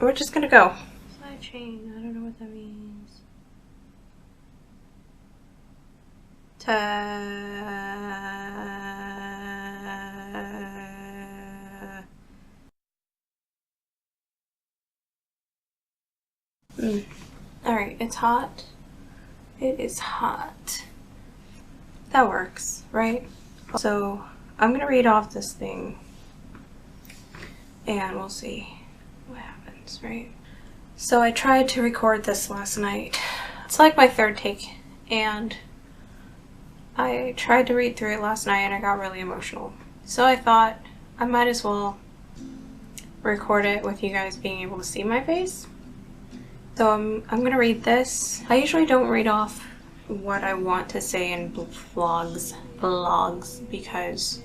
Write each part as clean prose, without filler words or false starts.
we're just gonna go. Side chain, I don't know what that means. Alright, it's hot. It is hot. That works, right? So I'm gonna read off this thing and we'll see what happens, right? So I tried to record this last night. It's like my third take, and I tried to read through it last night and I got really emotional. So I thought I might as well record it with you guys being able to see my face. So I'm gonna read this. I usually don't read off what I want to say in vlogs because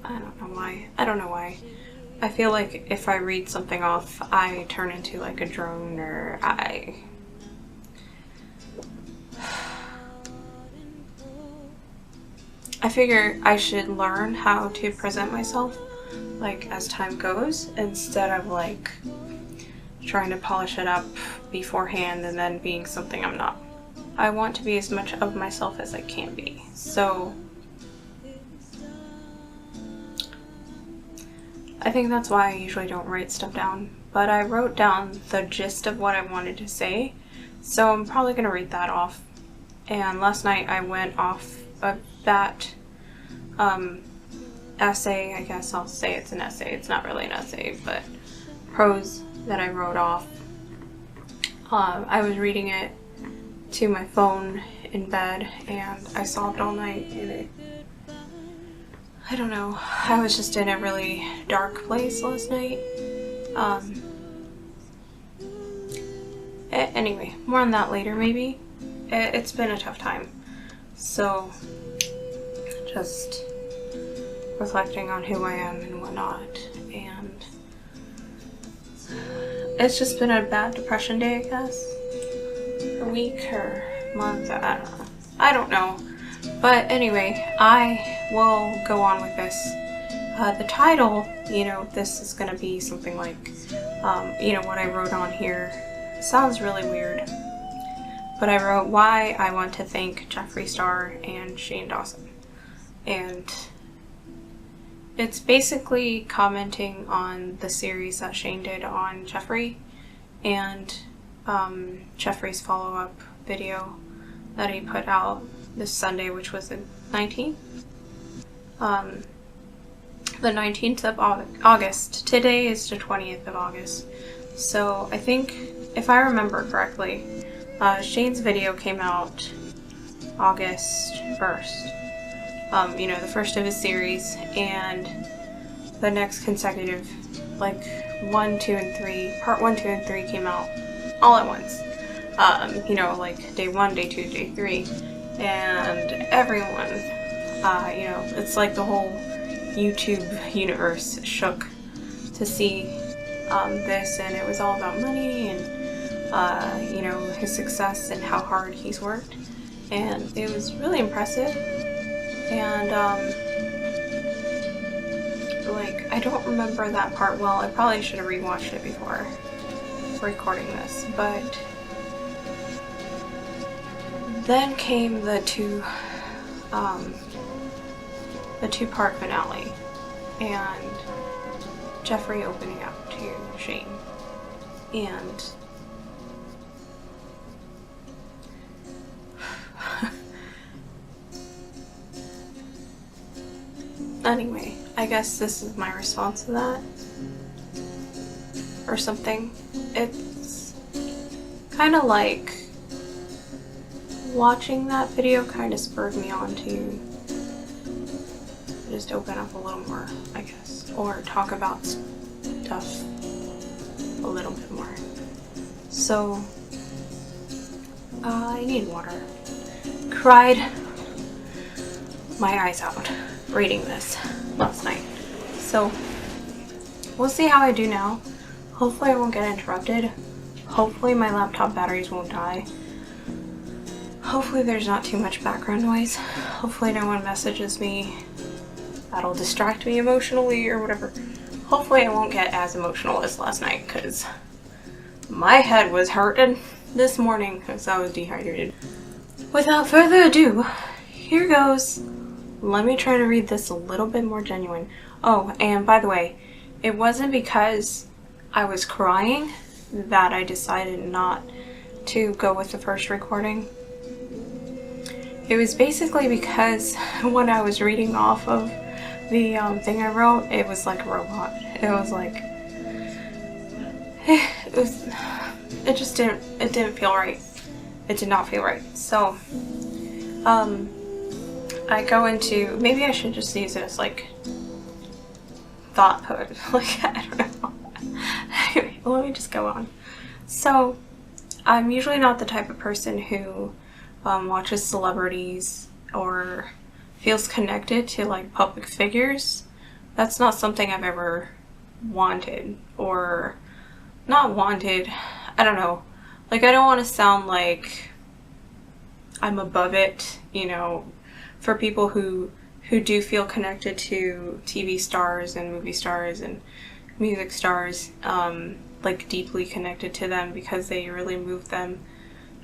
I don't know why. I feel like if I read something off, I turn into like a drone, or I figure I should learn how to present myself like as time goes, instead of like trying to polish it up beforehand and then being something I'm not. I want to be as much of myself as I can be. So I think that's why I usually don't write stuff down, but I wrote down the gist of what I wanted to say, so I'm probably going to read that off. And last night I went off of that essay, I guess I'll say it's an essay, it's not really an essay, but prose that I wrote off. I was reading it to my phone in bed and I sobbed all night, and I don't know, I was just in a really dark place last night. Anyway, more on that later maybe. It's been a tough time, so just reflecting on who I am and whatnot, and it's just been a bad depression day, I guess. A week or month, I don't know. But anyway, I will go on with this. The title, you know, this is going to be something like, you know, what I wrote on here sounds really weird. But I wrote why I want to thank Jeffree Star and Shane Dawson. And it's basically commenting on the series that Shane did on Jeffree, and Jeffree's follow-up video that he put out this Sunday, which was the 19th. The 19th of August. Today is the 20th of August. So I think, if I remember correctly, Shane's video came out August 1st. You know, the first of his series, and the next consecutive, like, 1, 2, and 3, part 1, 2, and 3 came out all at once. You know, like day 1, day 2, day 3, and everyone, you know, it's like the whole YouTube universe shook to see this, and it was all about money and, you know, his success and how hard he's worked, and it was really impressive. And, like, I don't remember that part well. I probably should have rewatched it before recording this, but then came the two-part finale, and Jeffree opening up to Shane, and anyway, I guess this is my response to that, or something. It's kind of like watching that video kind of spurred me on to just open up a little more, I guess, or talk about stuff a little bit more. So, I need water. Cried my eyes out reading this last night. So, we'll see how I do now. Hopefully I won't get interrupted. Hopefully my laptop batteries won't die. Hopefully there's not too much background noise. Hopefully no one messages me that'll distract me emotionally or whatever. Hopefully I won't get as emotional as last night, because my head was hurting this morning because I was dehydrated. Without further ado, here goes. Let me try to read this a little bit more genuine. Oh, and by the way, it wasn't because I was crying that I decided not to go with the first recording. It was basically because when I was reading off of the thing I wrote, it was like a robot. It was like, it just didn't feel right. It did not feel right. So, I go into, maybe I should just use it as like thought poet. Like, I don't know. Anyway, let me just go on. So, I'm usually not the type of person who watches celebrities or feels connected to like public figures. That's not something I've ever wanted, or not wanted, I don't know. Like, I don't want to sound like I'm above it, you know, for people who do feel connected to TV stars and movie stars and music stars, like deeply connected to them because they really move them.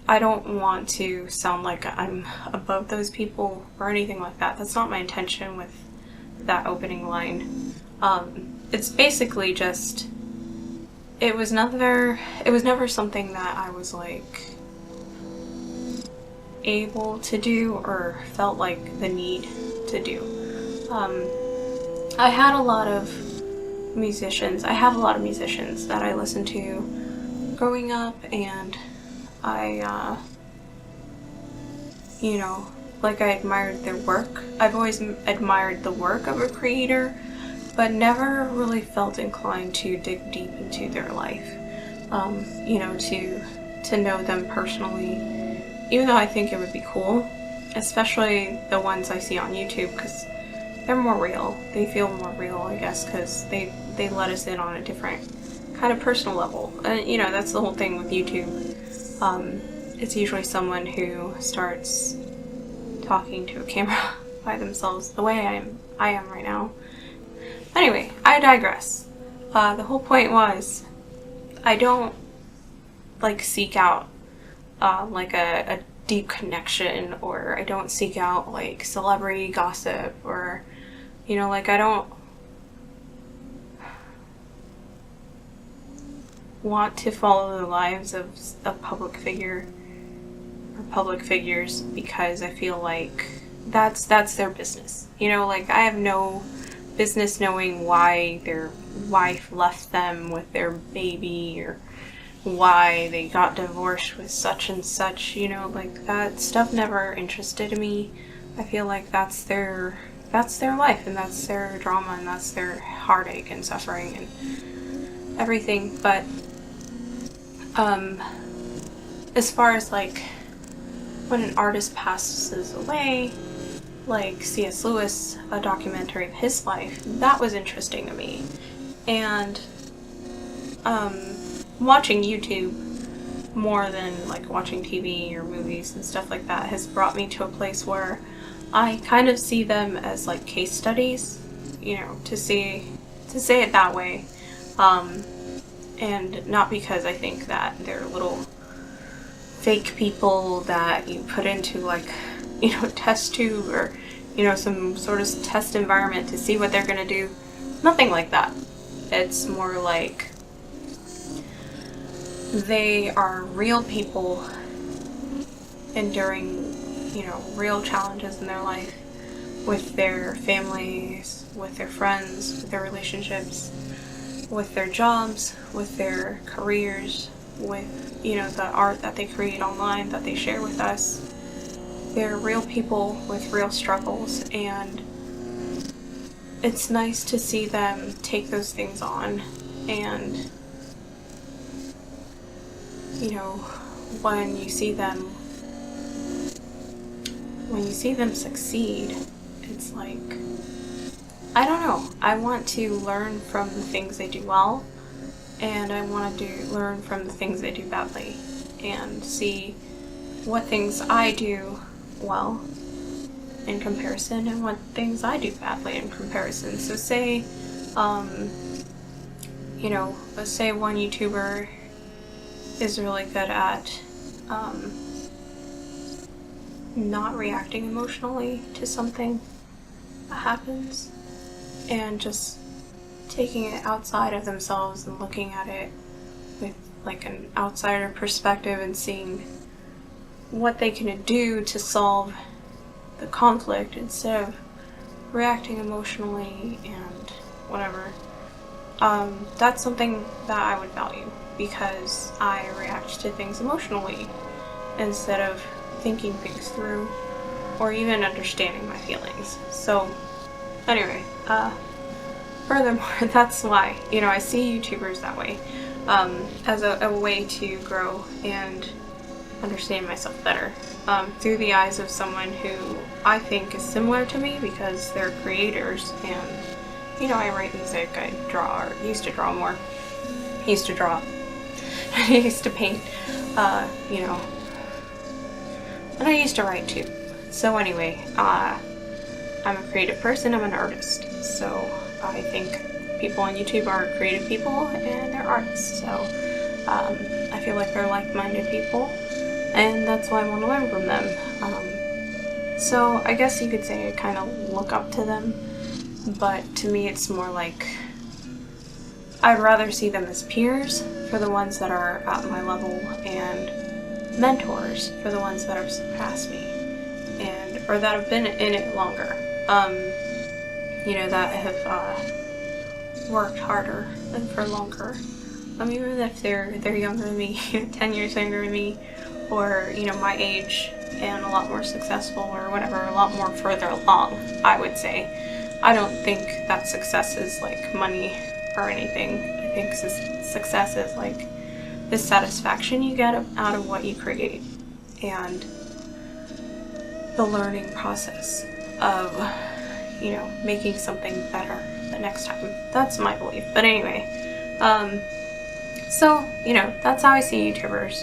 I don't want to sound like I'm above those people or anything like that. That's not my intention with that opening line. It's basically just, it was never something that I was like able to do or felt like the need to do. I had a lot of musicians. I have a lot of musicians that I listened to growing up, and I, you know, like, I admired their work. I've always admired the work of a creator, but never really felt inclined to dig deep into their life. You know, to know them personally, even though I think it would be cool, especially the ones I see on YouTube, because they're more real. They feel more real, I guess, because they let us in on a different kind of personal level. You know, that's the whole thing with YouTube. It's usually someone who starts talking to a camera by themselves, the way I am right now. Anyway, I digress. The whole point was, I don't like seek out like a deep connection, or I don't seek out like celebrity gossip, or, you know, like, I don't want to follow the lives of a public figure or public figures, because I feel like that's their business. You know, like, I have no business knowing why their wife left them with their baby, or why they got divorced with such and such, you know, like, that stuff never interested me. I feel like that's their life, and that's their drama, and that's their heartache and suffering and everything. But as far as like when an artist passes away, like C.S. Lewis, a documentary of his life, that was interesting to me. And watching YouTube more than like watching TV or movies and stuff like that has brought me to a place where I kind of see them as like case studies, you know, to say it that way. And not because I think that they're little fake people that you put into like, you know, test tube, or, you know, some sort of test environment to see what they're gonna do. Nothing like that. It's more like they are real people enduring, you know, real challenges in their life with their families, with their friends, with their relationships, with their jobs, with their careers, with, you know, the art that they create online that they share with us. They're real people with real struggles, and it's nice to see them take those things on. And, you know, when you see them succeed, it's like, I don't know, I want to learn from the things they do well, and I want to learn from the things they do badly, and see what things I do well in comparison and what things I do badly in comparison. So say, you know, let's say one YouTuber is really good at not reacting emotionally to something that happens and just taking it outside of themselves and looking at it with like an outsider perspective and seeing what they can do to solve the conflict instead of reacting emotionally and whatever. That's something that I would value, because I react to things emotionally instead of thinking things through or even understanding my feelings. So anyway, furthermore, that's why, you know, I see YouTubers that way, as a way to grow and understand myself better, through the eyes of someone who I think is similar to me because they're creators. And you know, I write music, I draw, or used to draw more. I used to draw. I used to paint, you know, and I used to write too. So anyway, I'm a creative person, I'm an artist. So I think people on YouTube are creative people and they're artists. So I feel like they're like-minded people, and that's why I want to learn from them. So I guess you could say I kind of look up to them. But to me, it's more like I'd rather see them as peers for the ones that are at my level, and mentors for the ones that have surpassed me, and or that have been in it longer. You know, that have worked harder and for longer. Even if they're younger than me, 10 years younger than me, or you know, my age and a lot more successful or whatever, a lot more further along, I would say. I don't think that success is like money or anything. I think success is like the satisfaction you get out of what you create, and the learning process of, you know, making something better the next time. That's my belief. But anyway, so, you know, that's how I see YouTubers.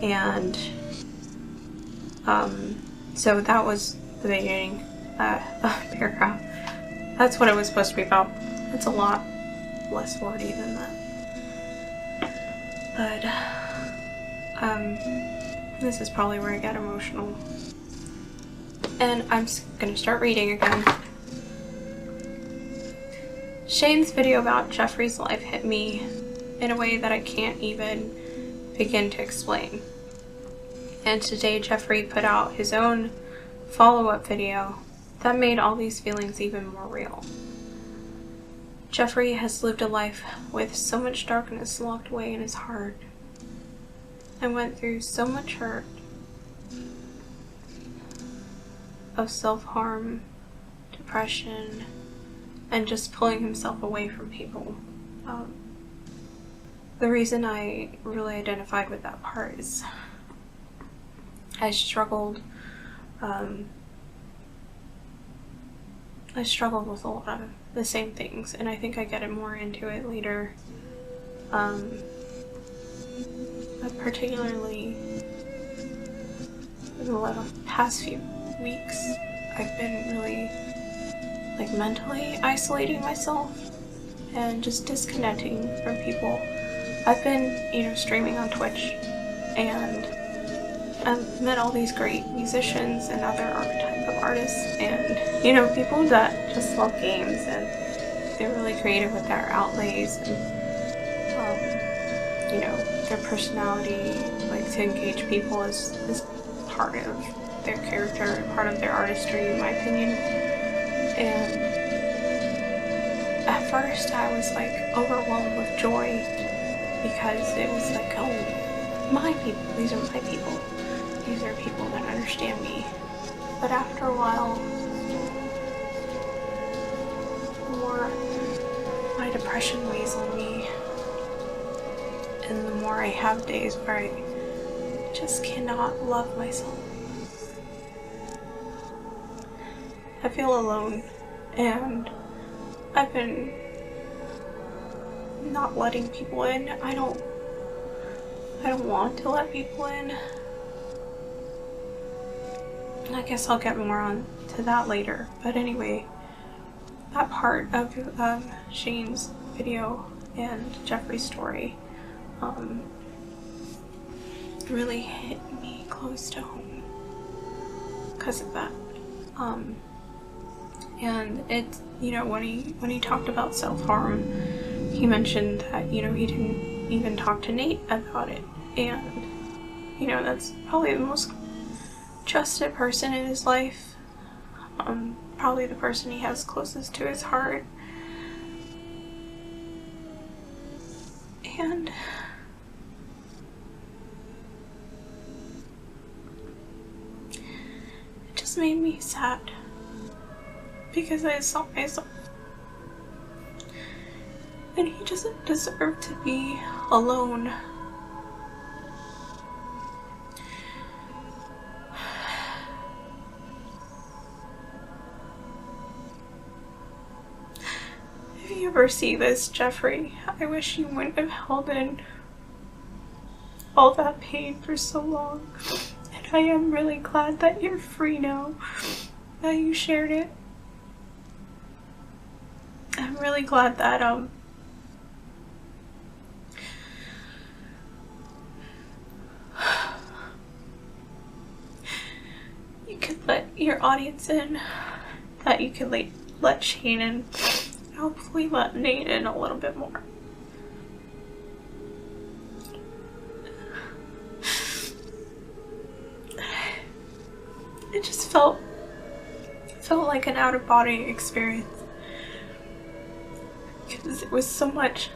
And so that was the beginning paragraph. That's what it was supposed to be about. It's a lot less wordy than that. But, this is probably where I get emotional. And I'm gonna start reading again. Shane's video about Jeffree's life hit me in a way that I can't even begin to explain. And today Jeffree put out his own follow-up video that made all these feelings even more real. Jeffree has lived a life with so much darkness locked away in his heart, and went through so much hurt of self-harm, depression, and just pulling himself away from people. The reason I really identified with that part is I struggled with a lot of the same things, and I think I get more into it later. But particularly in the past few weeks, I've been really like mentally isolating myself and just disconnecting from people. I've been, you know, streaming on Twitch, and I've met all these great musicians and other type of artists, and you know, people that just love games, and they're really creative with their outlays, and you know, their personality, like to engage people is part of their character, part of their artistry, in my opinion. And at first I was like overwhelmed with joy, because it was like, oh, my people, these are my people. These are people that understand me. But after a while, the more my depression weighs on me, and the more I have days where I just cannot love myself, I feel alone, and I've been not letting people in. I don't want to let people in. I guess I'll get more on to that later. But anyway, that part of Shane's video and Jeffree's story really hit me close to home because of that. And it's, you know, when he talked about self-harm, he mentioned that, you know, he didn't even talk to Nate about it. And, you know, that's probably the most trusted person in his life. Probably the person he has closest to his heart. And it just made me sad because I saw myself, and he doesn't deserve to be alone. If you ever see this, Jeffree, I wish you wouldn't have held in all that pain for so long. And I am really glad that you're free now, that you shared it. I'm really glad that you could let your audience in, that you could let Shane in, and hopefully let Nate in a little bit more. It just felt like an out-of-body experience. Because there was so much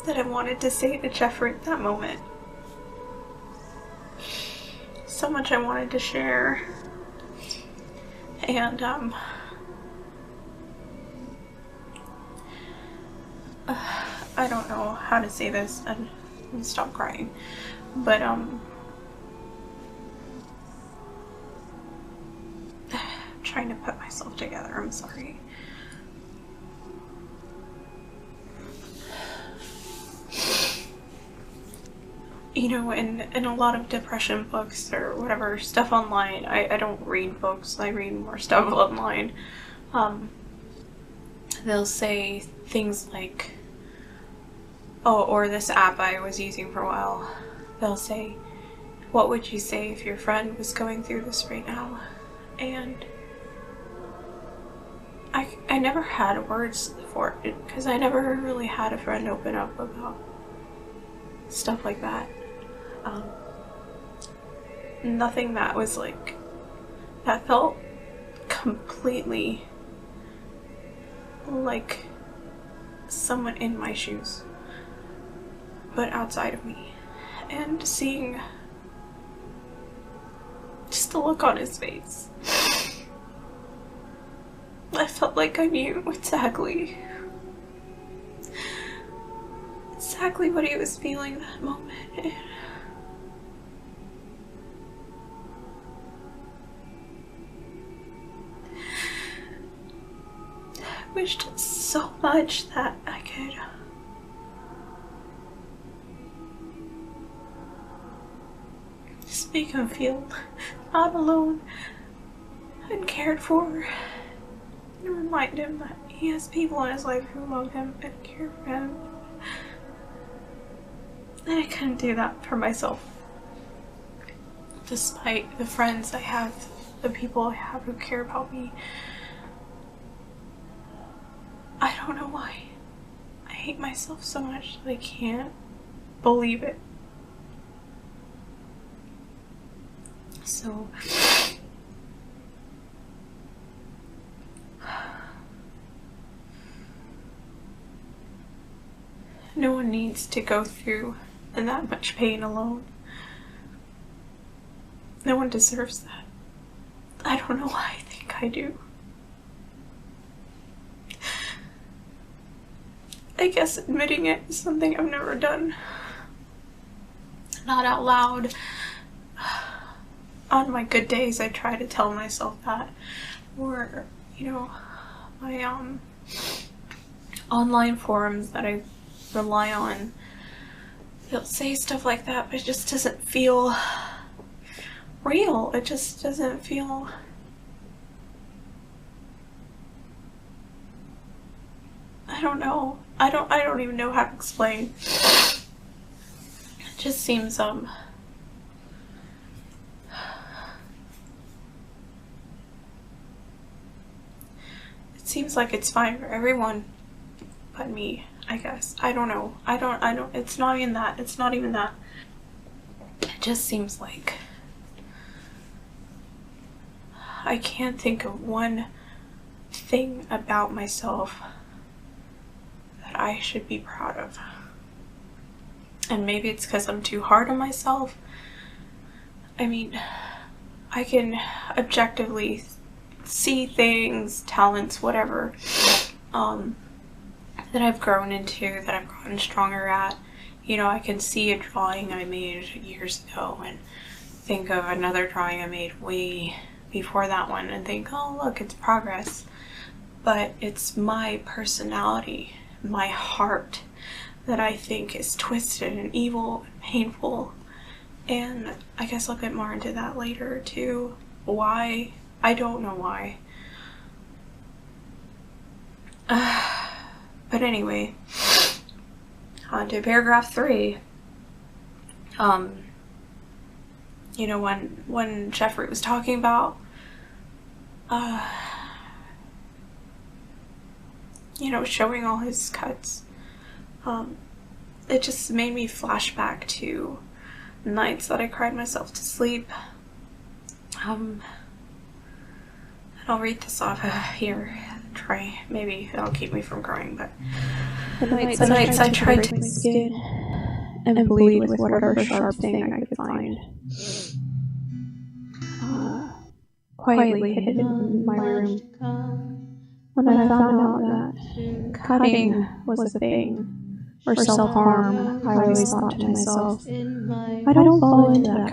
that I wanted to say to Jeffree at that moment. So much I wanted to share. And I don't know how to say this and stop crying. But trying to put myself together, I'm sorry. You know, in a lot of depression books or whatever stuff online, I don't read books, I read more stuff online. They'll say things like, oh, or this app I was using for a while, they'll say, what would you say if your friend was going through this right now? And I never had words for it because I never really had a friend open up about stuff like that. Nothing that was like, that felt completely like someone in my shoes, but outside of me. And seeing just the look on his face, I felt like I knew exactly what he was feeling that moment. I wished so much that I could just make him feel not alone and cared for, and remind him that he has people in his life who love him and care for him. And I couldn't do that for myself, despite the friends I have, the people I have who care about me. I don't know why. I hate myself so much that I can't believe it. So no one needs to go through that much pain alone. No one deserves that. I don't know why I think I do. I guess admitting it is something I've never done. Not out loud. On my good days, I try to tell myself that. Or, you know, my online forums that I rely on, they'll say stuff like that, but it just doesn't feel real. It just doesn't feel... I don't know. I don't even know how to explain. It just seems it seems like it's fine for everyone but me, I guess. I don't know. I don't it's not even that. It's not even that. It just seems like I can't think of one thing about myself that I should be proud of. And maybe it's because I'm too hard on myself. I mean, I can objectively see things, talents, whatever, that I've grown into, that I've gotten stronger at. You know, I can see a drawing I made years ago and think of another drawing I made way before that one and think, oh look, it's progress. But it's my personality, my heart, that I think is twisted and evil and painful. And I guess I'll get more into that later too. Why? I don't know why. But anyway, on to paragraph 3. You know, when Jeffree was talking about you know, showing all his cuts, it just made me flash back to nights that I cried myself to sleep. And I'll read this off here. Try, maybe it'll keep me from crying, but the nights I tried to skin and bleed with whatever sharp thing I could find. Quietly hidden in my room. When I found out that cutting was a thing, or self-harm, I always thought to myself, I don't fall into that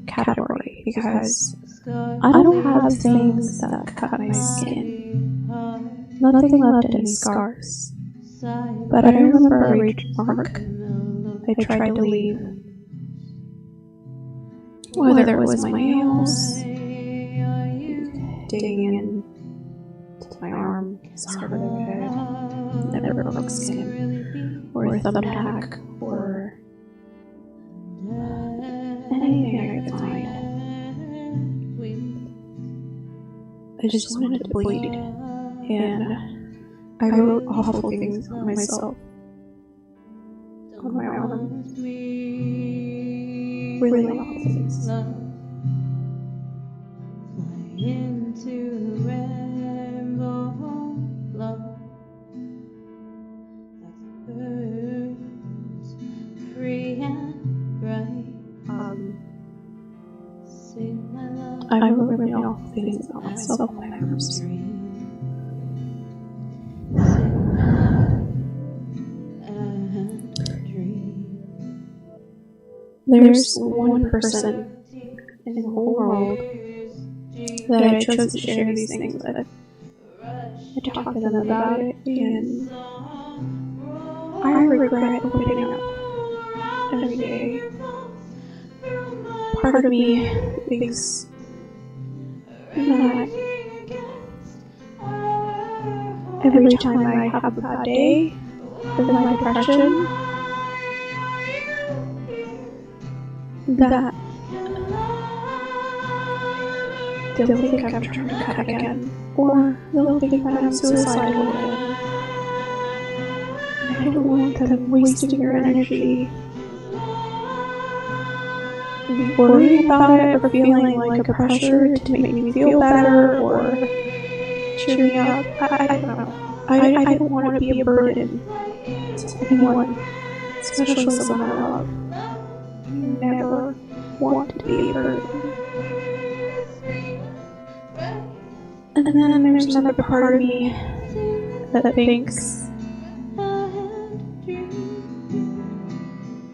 category because I don't have things that cut my skin. Nothing left any scars. But I remember I reached a mark I tried to leave. Whether it was my nails, digging into my arm as hard as I could, never broke skin, or a thumbtack, or anything I could find. I just wanted to bleed, and I wrote awful things on myself, on my arm, really awful things. Into the rainbow love that burns free and bright. I wrote really awful things about myself when I was There's one person in the whole world that I chose to share these things with. I talked to them about it, and I regret opening up every day. Part of me thinks that every time I have a bad day with my depression, that they'll think I'm trying to cut again, or they'll think that I'm suicidal again. And I don't want them wasting their energy worrying about it or feeling like a pressure to make me feel better or cheer me up. I don't know. I don't want to be a burden to anyone, especially someone I love. I never want to be a burden. And then there's another part of me that thinks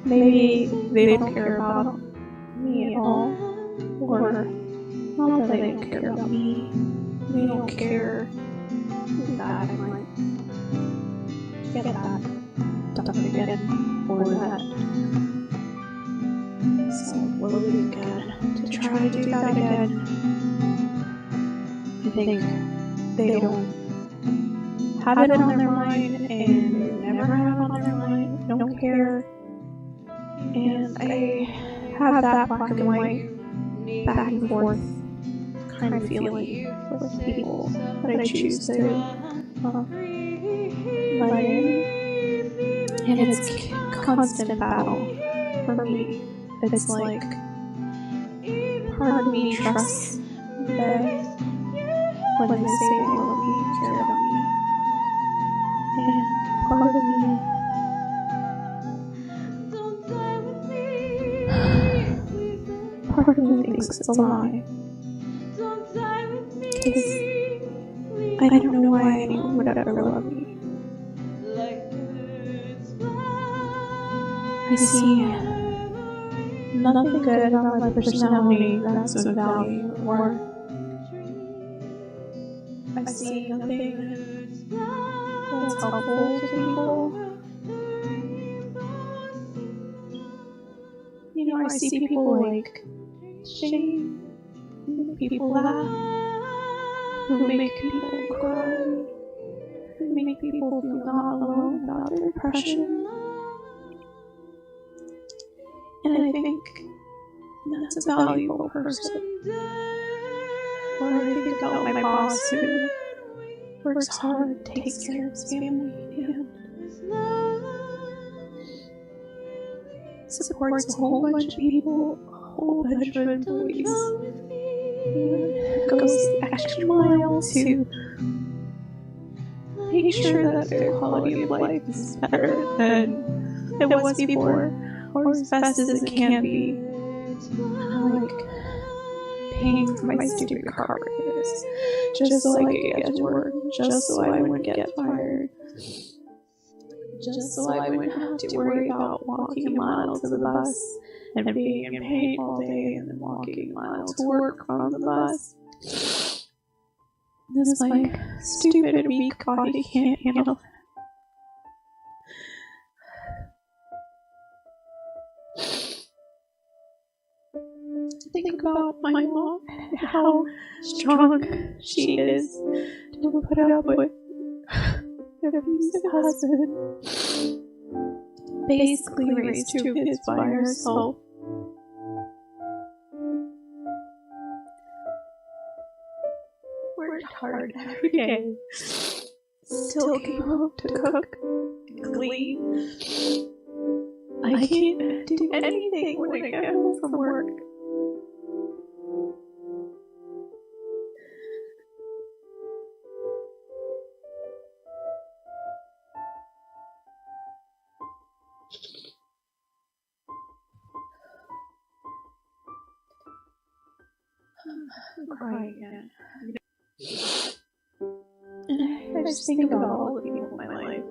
maybe they don't care about me at all, or not that they don't care about me, they don't care that I might get that done again, or that So we'll be good to try to do that again. I think they don't have it on their mind, and they never have it on their mind. They don't care. And I have that black and white, back and forth kind of feeling with people that I choose to let in. And it's a constant battle for me. It's like part of me trusts that when they say they love me, care about me, and part of me thinks it's a lie. Because I don't know why anyone would ever love me. I see nothing good about my personality that's of value, or I see nothing that's helpful to people. You know, I see people like Shane, people laugh, who make people cry, who make people feel not alone about their depression. And I think that's a valuable person. Or I think about my boss who works hard, takes care of his family, and supports a whole bunch of people, a whole bunch of employees, and goes the extra mile to make sure that their quality of life is better than it was before, or as best as it can be. Like paying for my stupid car repairs, just so I could get to work, just so I wouldn't get fired, just so I wouldn't have to worry about walking a mile to the bus and being in pain all day and then walking a mile to work from the bus. This my stupid weak body can't handle that. Think about my mom and how strong she is to put up with an abusive husband, basically raised two kids by herself. Worked hard every day, still came home to cook and clean. I can't do anything when I get home from work. I'm crying again. I just think about all the people in my life.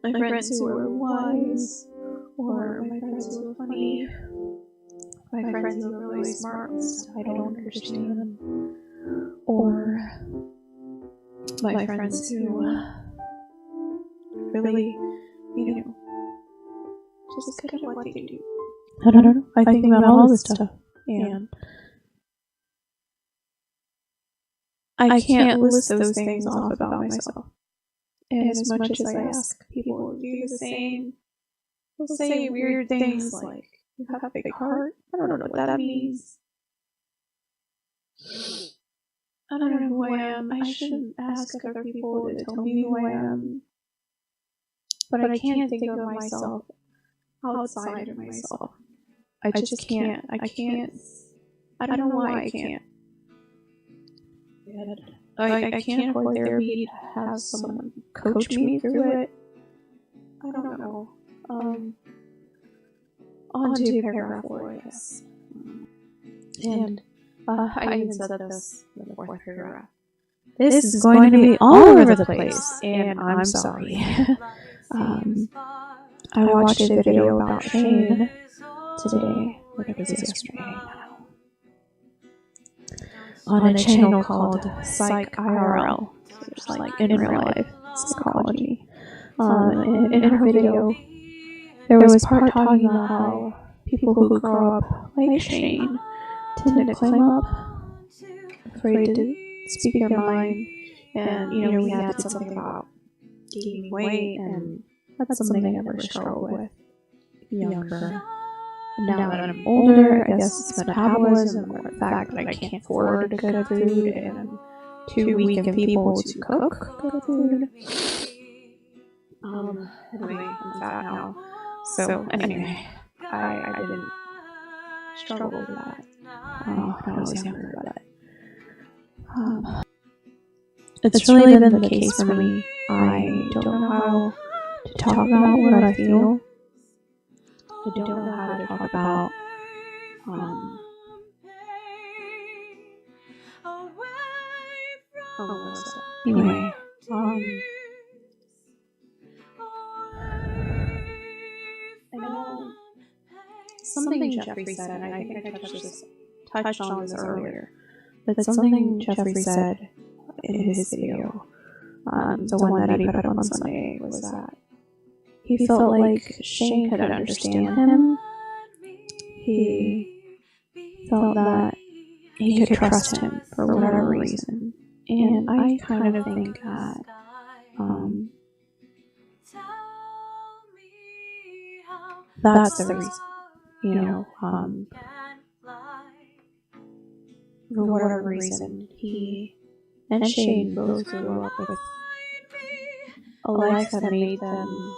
My friends who are wise, or my friends who are funny, my friends who are really smart and stuff I don't understand, or my friends who really, just good at what they do. I don't know. I think about all this stuff. And I can't list those things off about myself. And as much as I ask people to do the same, they'll say weird things like, you have a big heart. I don't know what that means. I don't know who I am. I shouldn't ask other people to tell me who I am. But I can't think of myself outside of myself. I just can't. I can't. I don't know why I can't. I can't afford therapy to have someone coach me through it. I don't know. On to paragraph 4, I guess. And I even said this in the 4th paragraph. This is going to be all over the place, and I'm sorry. I watched a video about Shane today, or it was yesterday, I don't know, on a channel called Psych IRL, so just like in real life psychology. In her video, there was part talking about how people who grow up like Shane tend to climb up, afraid to speak their mind, and he had something about gaining weight, and that's something I never struggled with younger. Now that I'm older, I guess it's metabolism or the fact that I can't afford good food and I'm too weak in people to cook good food. Anyway, I'm fat now. So anyway, I didn't struggle with that when I was younger, but it's really been the case for me. I don't know how to talk about what I feel. I don't know how to talk about anyway, I know something Jeffree said, and I think I touched on this earlier, but something Jeffree said in his video, the one that he put up on Sunday, was that he felt like Shane could understand him. He felt that he could trust him for whatever reason. And I kind of think that that's the reason, for whatever reason, he and Shane both grew up with a life that made them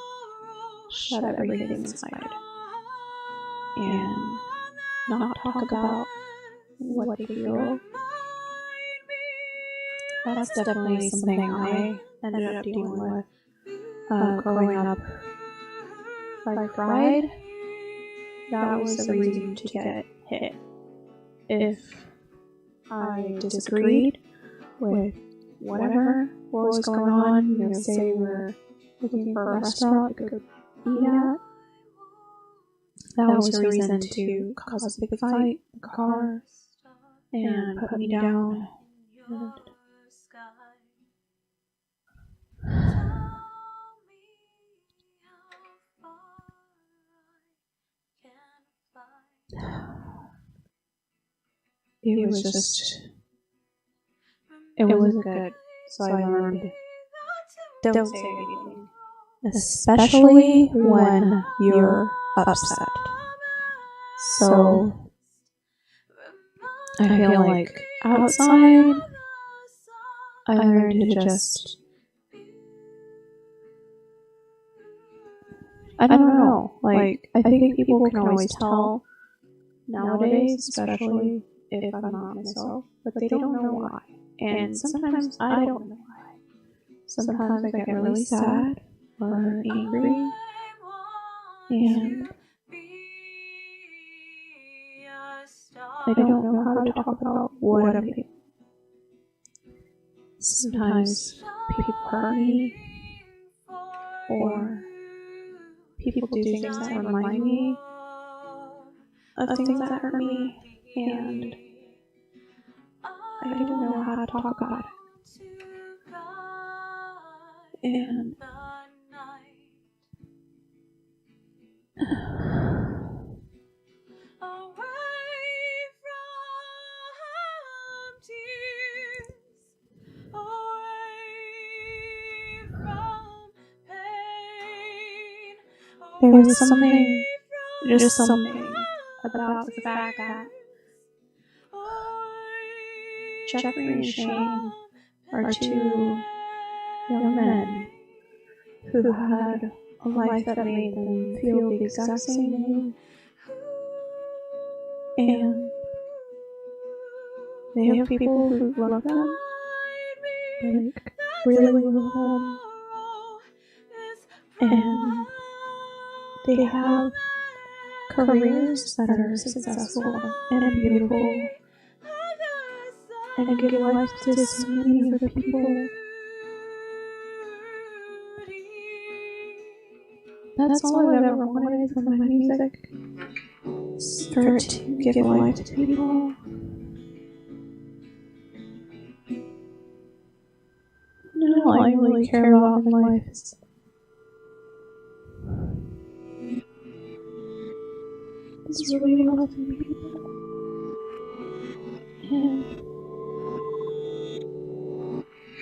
shut everything inside and not talk about what they feel. That's definitely something I ended up dealing with growing up. If I cried, that was the reason to get hit. If I disagreed with whatever was going on, say we were looking for a restaurant we could eat at, that was a reason to cause a big fight in the car and put me down. It wasn't good, so I learned, don't say anything, especially when you're upset. So I feel like outside, I learned to just, I don't know, like, I think people can always tell nowadays, especially if I'm not myself, but they don't know why. And sometimes I don't know why. Sometimes I get really sad or angry, and I don't know how to talk about what I'm feeling. Sometimes people hurt me, or people do things that remind me of things that hurt me, and I don't know how to talk about it. And there was something, just something about the fact that Jeffree and Shane are two young men who had a life that made them feel the exact same way, and they have people who love them, like really love them, and they have careers that are successful and beautiful, and give life to so many other people. That's all I've ever wanted from my music, for it to give life to people. And all I really care about in life is really helping people.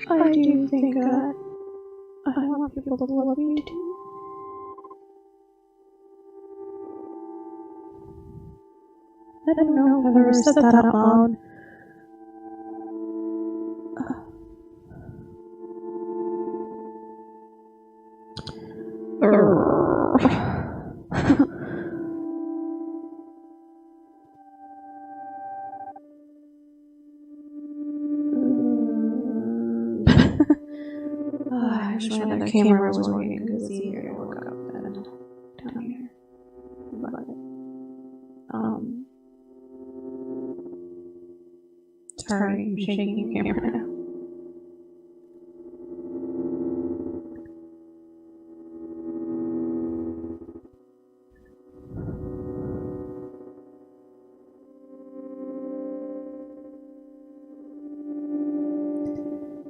And I do think that I want people to love me too. I don't know if I've ever said that out loud. I wish my other camera was working because it's easier to look up than down here. But, sorry, I'm shaking the camera now.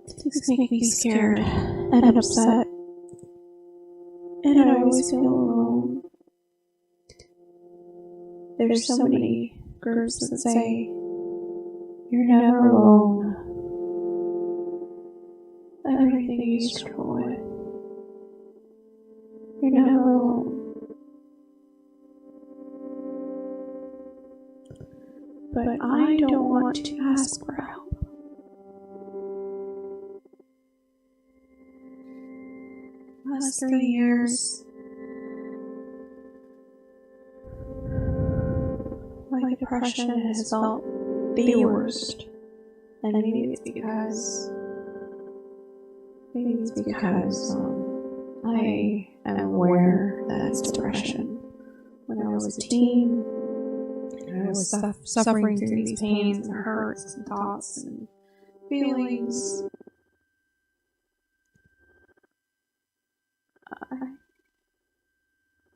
Things make me scared and upset, and I always feel alone. There's so many groups that say, you're never alone. Everything you struggle with, you're never alone. But I don't want to ask for help. Last 3 years, my depression has felt the worst, and maybe it's because I am aware that it's depression. When I was a teen, and I was suffering through these pains and hurts and thoughts and feelings,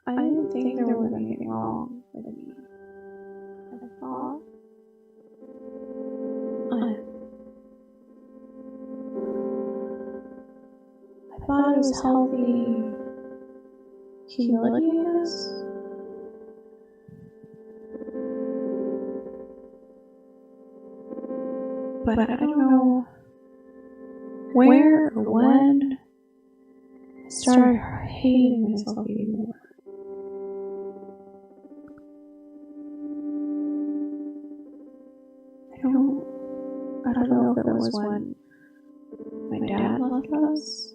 I didn't think there was anything wrong with me. I thought it was healthy humility, I guess. But I don't know where or when I started hating myself even more. I don't know if it was when my dad left us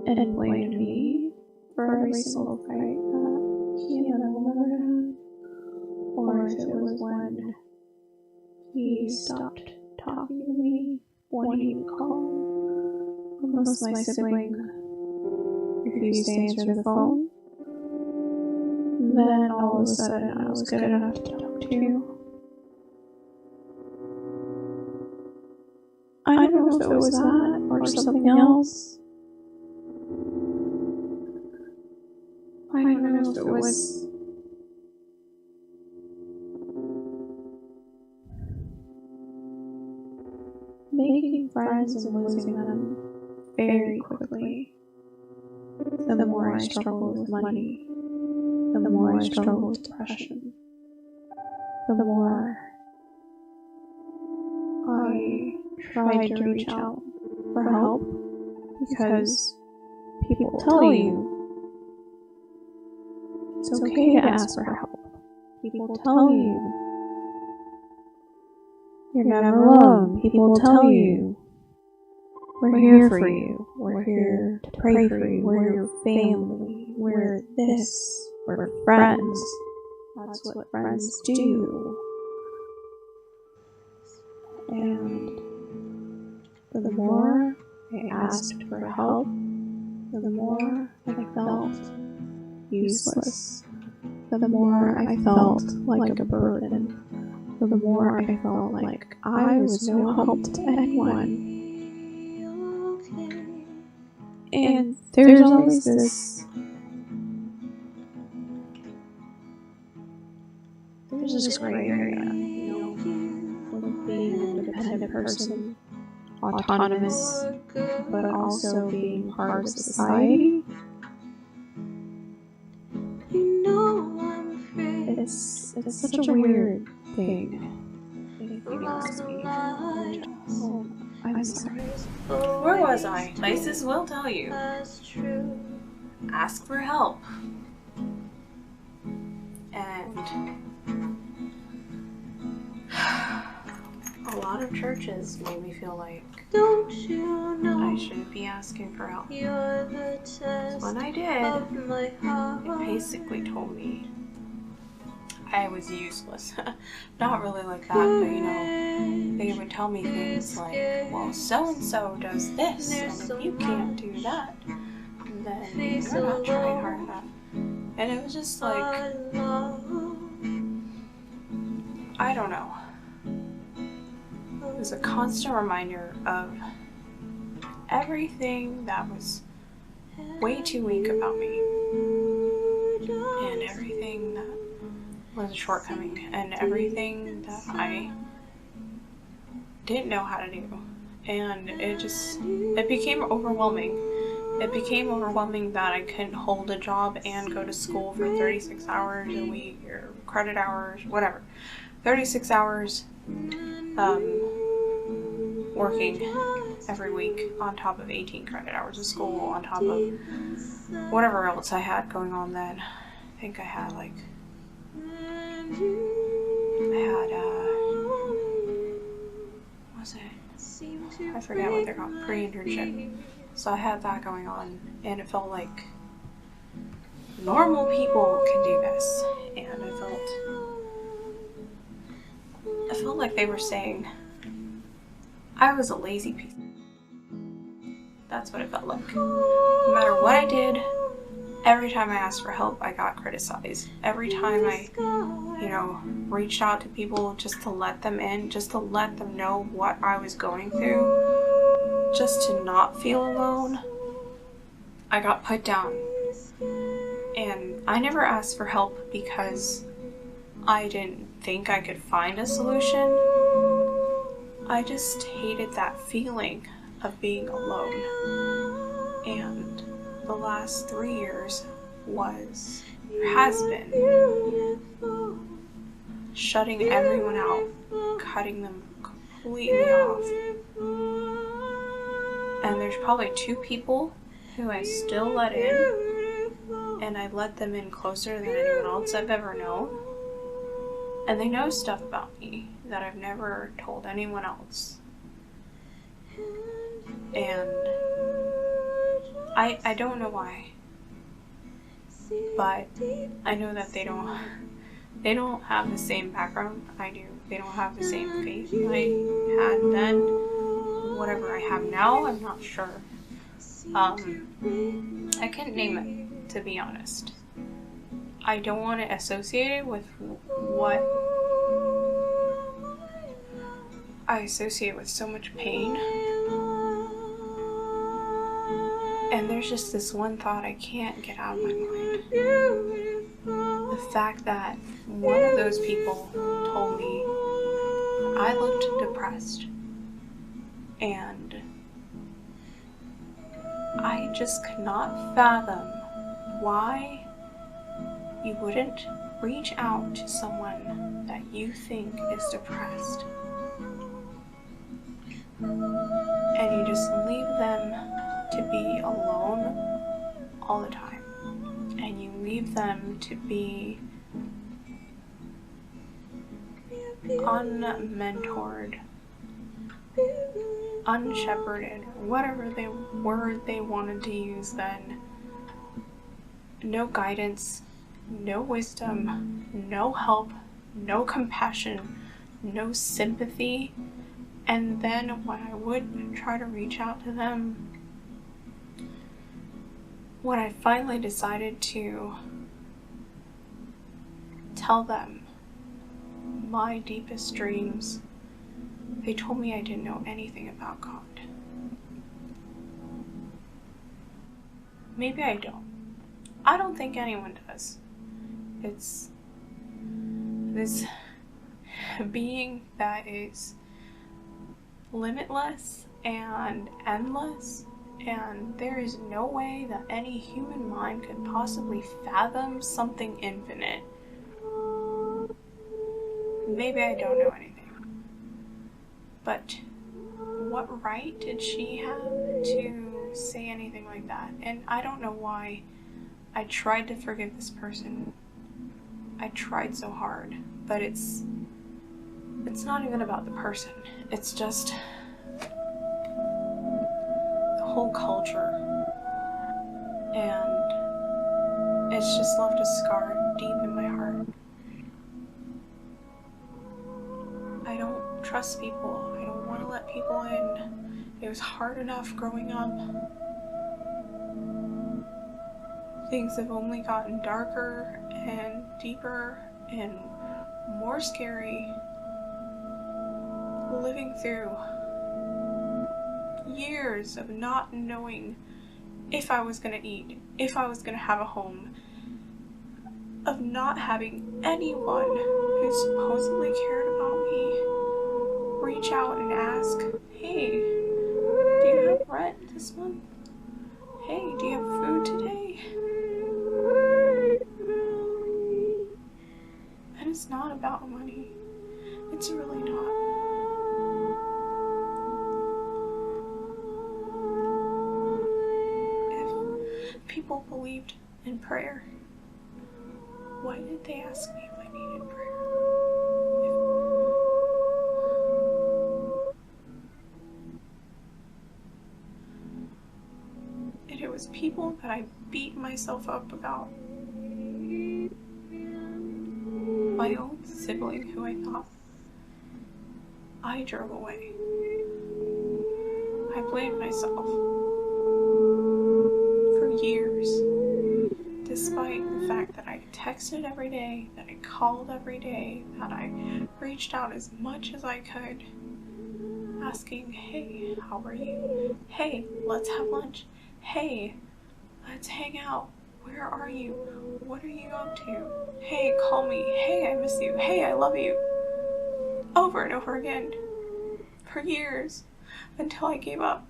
and blamed me for every single fight that he and I ever had, or if it was when he stopped talking to me when he would call, unless my sibling refused to answer the phone. Then all of a sudden I was good enough to talk to you. I don't know if it was that or something else. I don't know if it was making friends and losing them very quickly. The more I struggled with money, the more I struggled with depression, the more I tried to reach out for help, because people tell you it's okay to ask for help. People tell you you're never alone. People tell you we're here for you. We're here to pray for you. We're your family. We're this. We're friends. That's what friends do. And the more I asked for help, the more I felt useless. The more I felt like a burden. The more I felt like I was no help to anyone. And there's always this gray area, with being an independent person, autonomous, but also being part of society. it's such a weird thing. If you ask me. Oh, I'm sorry. Where was I? Places will tell you. Ask for help. And a lot of churches made me feel like I shouldn't be asking for help. When I did, it basically told me I was useless. Not really like that, but you know, they would tell me things like, well, so-and-so does this, and if you can't do that, then you're not trying hard enough. And it was just like, I don't know. It was a constant reminder of everything that was way too weak about me, and everything that was a shortcoming, and everything that I didn't know how to do. And it became overwhelming. It became overwhelming that I couldn't hold a job and go to school for 36 hours a week, or credit hours, whatever. 36 hours working every week on top of 18 credit hours of school, on top of whatever else I had going on then. I think I had like, what was it? I forget what they're called, pre-internship. So I had that going on, and it felt like normal people can do this. And I felt like they were saying I was a lazy piece. That's what it felt like. No matter what I did, every time I asked for help, I got criticized. Every time I, reached out to people just to let them in, just to let them know what I was going through, just to not feel alone, I got put down. And I never asked for help because I didn't think I could find a solution. I just hated that feeling of being alone. And the last 3 years has been shutting everyone out, cutting them completely off. And there's probably 2 people who I still let in, and I let them in closer than anyone else I've ever known. And they know stuff about me that I've never told anyone else. And I don't know why, but I know that they don't have the same background I do. They don't have the same faith I had then. Whatever I have now, I'm not sure. I couldn't name it, to be honest. I don't want it associated with what I associate with so much pain. And there's just this one thought I can't get out of my mind. The fact that one of those people told me I looked depressed. And I just could not fathom why you wouldn't reach out to someone that you think is depressed, and you just leave them to be alone all the time, and you leave them to be unmentored, unshepherded, whatever word they wanted to use then. No guidance, no wisdom, no help, no compassion, no sympathy. And then when I would try to reach out to them, when I finally decided to tell them my deepest dreams, they told me I didn't know anything about God. Maybe I don't. I don't think anyone does. It's this being that is limitless and endless, and there is no way that any human mind could possibly fathom something infinite. maybe I don't know anything. But what right did she have to say anything like that? And I don't know why I tried to forgive this person. I tried so hard, but it's not even about the person. It's just the whole culture. And it's just left a scar deep in my heart. I don't trust people. I don't want to let people in. It was hard enough growing up. Things have only gotten darker and deeper and more scary. Living through years of not knowing if I was gonna eat, if I was gonna have a home, of not having anyone who supposedly cared about me reach out and ask, hey, do you have rent this month? Hey, do you have food today? And it's not about money. It's really not. If people believed in prayer, why did they ask me if I needed prayer? And it was people that I beat myself up about. My own sibling who I thought I drove away. I blamed myself for years, despite the fact that I texted every day, that I called every day, that I reached out as much as I could, asking, hey, how are you? Hey, let's have lunch. Hey, let's hang out. Where are you? What are you up to? Hey, call me. Hey, I miss you. Hey, I love you. Over and over again. For years. Until I gave up.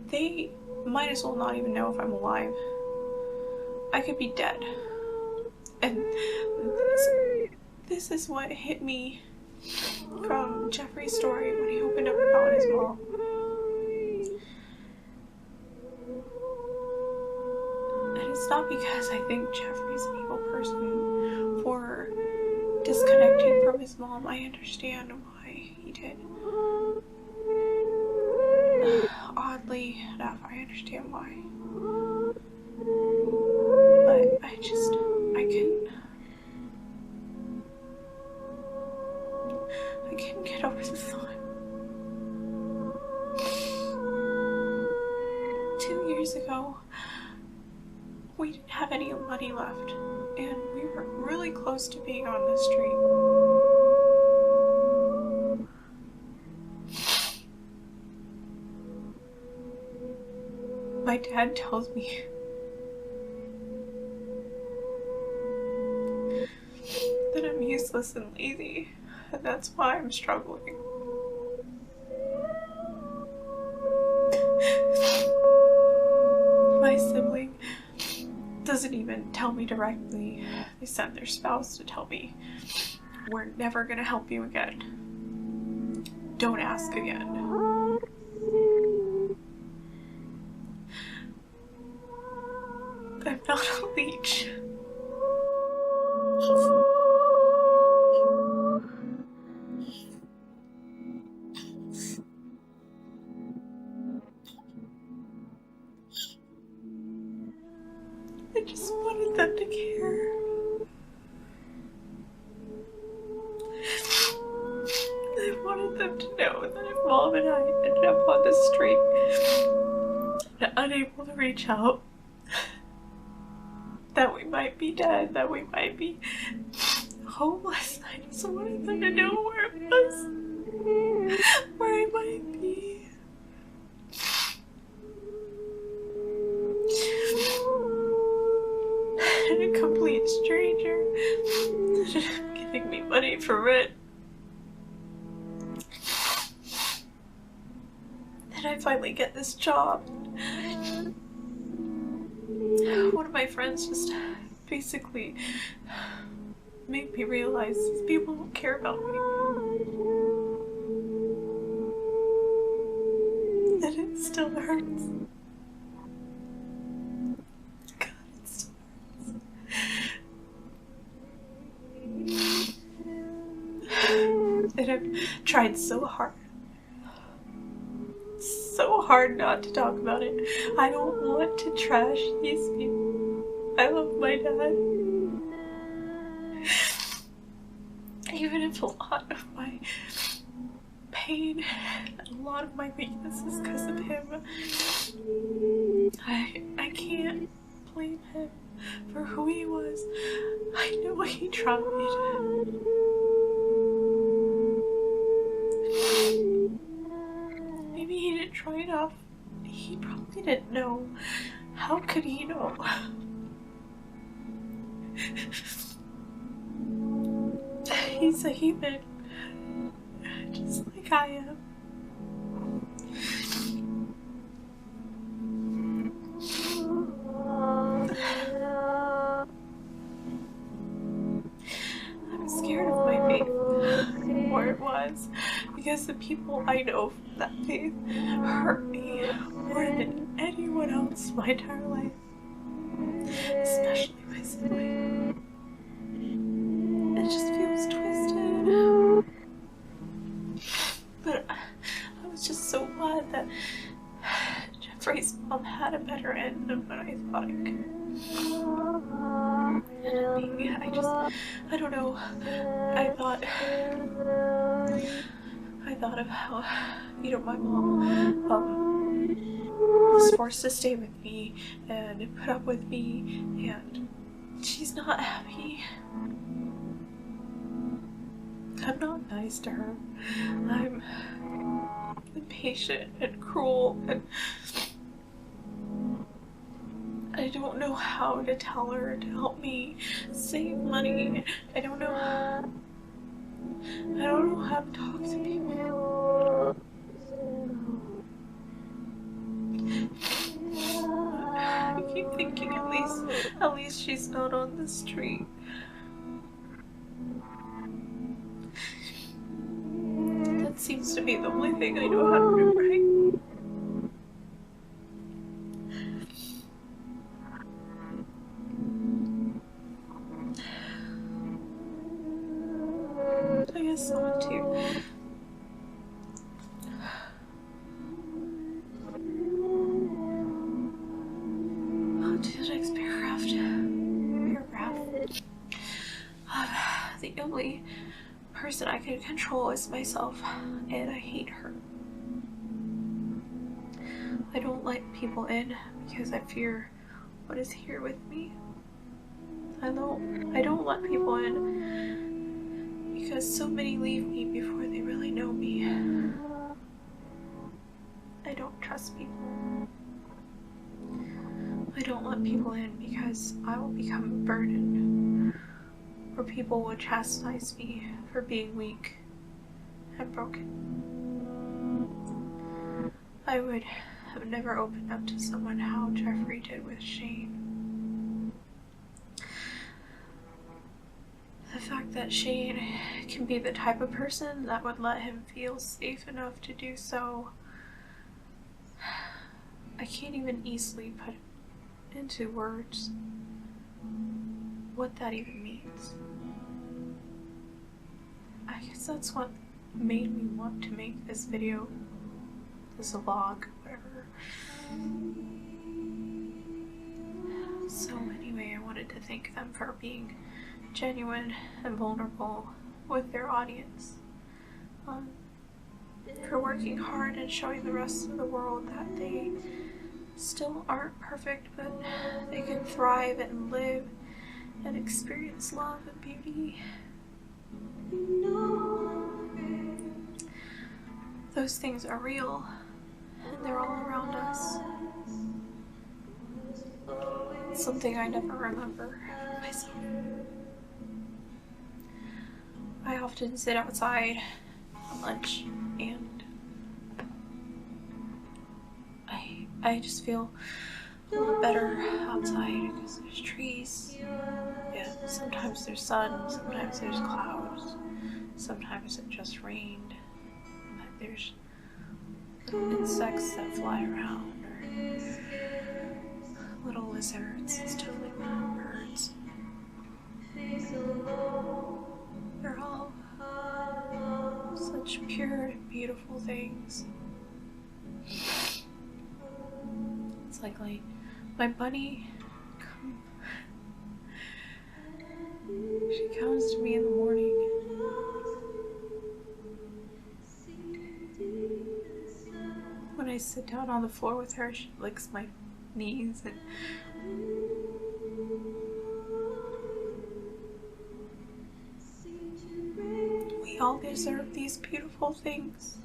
They might as well not even know if I'm alive. I could be dead. And this is what hit me from Jeffree's story when he opened up about his mom. And it's not because I think Jeffree's an evil person for disconnecting from his mom. I understand why he did. Oddly enough, I understand why. But I couldn't get over the thought. 2 years ago, we didn't have any money left, and we were really close to being on the street. My dad tells me that I'm useless and lazy, and that's why I'm struggling. My sibling doesn't even tell me directly. They send their spouse to tell me, we're never gonna help you again. Don't ask again. I'm not a leech. I just wanted them to care. I wanted them to know that if Mom and I ended up on the street and unable to reach out, that we might be dead, that we might be homeless. I just wanted them to know where it was, where I might be. And a complete stranger giving me money for rent. Then I finally get this job. One of my friends just basically made me realize these people don't care about me. And it still hurts. God, it still hurts. And I've tried so hard not to talk about it. I don't want to trash these people. I love my dad. Even if a lot of my pain and a lot of my weakness is because of him, I can't blame him for who he was. I know he tried. Maybe he didn't try enough. He probably didn't know. How could he know? He's a human, just like I am. I'm scared of my faith, or it was, because the people I know from that faith hurt me more than anyone else my entire life, especially my sibling. It just feels twisted. But I was just so glad that Jeffree's mom had a better end than what I thought it could. I don't know. I thought of how, you know, my mom was forced to stay with me and put up with me, and she's not happy. I'm not nice to her. I'm impatient and cruel, and I don't know how to tell her to help me save money. I don't know how to talk to people. I keep thinking at least she's not on the street. That seems to be the only thing I know how to do right. I guess I want to the next paragraph. The only person I can control is myself, and I hate her. I don't let people in because I fear what is here with me. I don't let people in because so many leave me before they really know me. I don't trust people. I don't let people in because I will become a burden, or people will chastise me for being weak and broken. I would have never opened up to someone how Jeffree did with Shane. The fact that Shane can be the type of person that would let him feel safe enough to do so, I can't even easily put into words what that even means. I guess that's what made me want to make this video, this vlog, whatever. So anyway, I wanted to thank them for being genuine and vulnerable with their audience, for working hard and showing the rest of the world that they still aren't perfect, but they can thrive and live and experience love and beauty. Those things are real, and they're all around us. It's something I never remember myself. I often sit outside at lunch, and I just feel a lot better outside because there's trees. Yeah, sometimes there's sun, sometimes there's clouds, sometimes it just rained. But there's little insects that fly around, or little lizards and stuff like that, birds. They're all such pure and beautiful things. It's like my bunny, she comes to me in the morning. When I sit down on the floor with her, she licks my knees and we all deserve these beautiful things.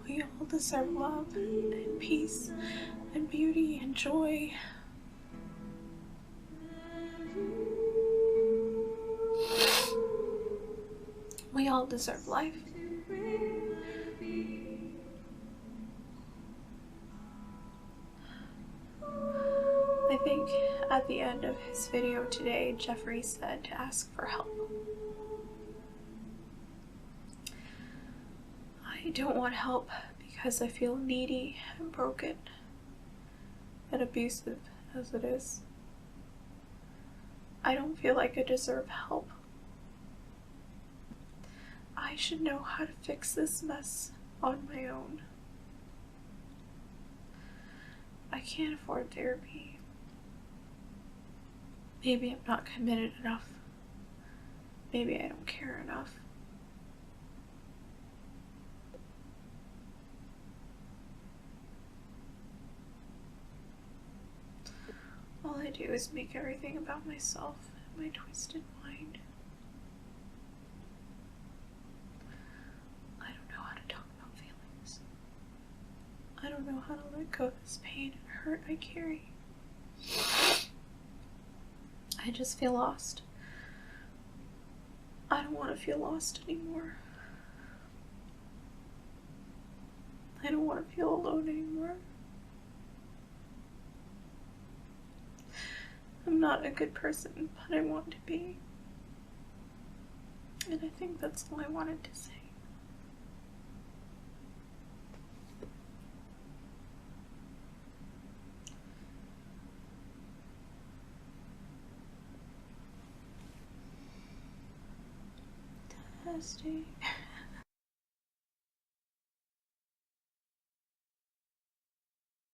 We all deserve love and peace and beauty and joy. We all deserve life. I think at the end of his video today, Jeffree said to ask for help. I don't want help because I feel needy and broken and abusive as it is. I don't feel like I deserve help. I should know how to fix this mess on my own. I can't afford therapy. Maybe I'm not committed enough. Maybe I don't care enough. All I do is make everything about myself and my twisted mind. I don't know how to talk about feelings. I don't know how to let go of this pain and hurt I carry. I just feel lost. I don't want to feel lost anymore. I don't want to feel alone anymore. I'm not a good person, but I want to be. And I think that's all I wanted to say. Testing.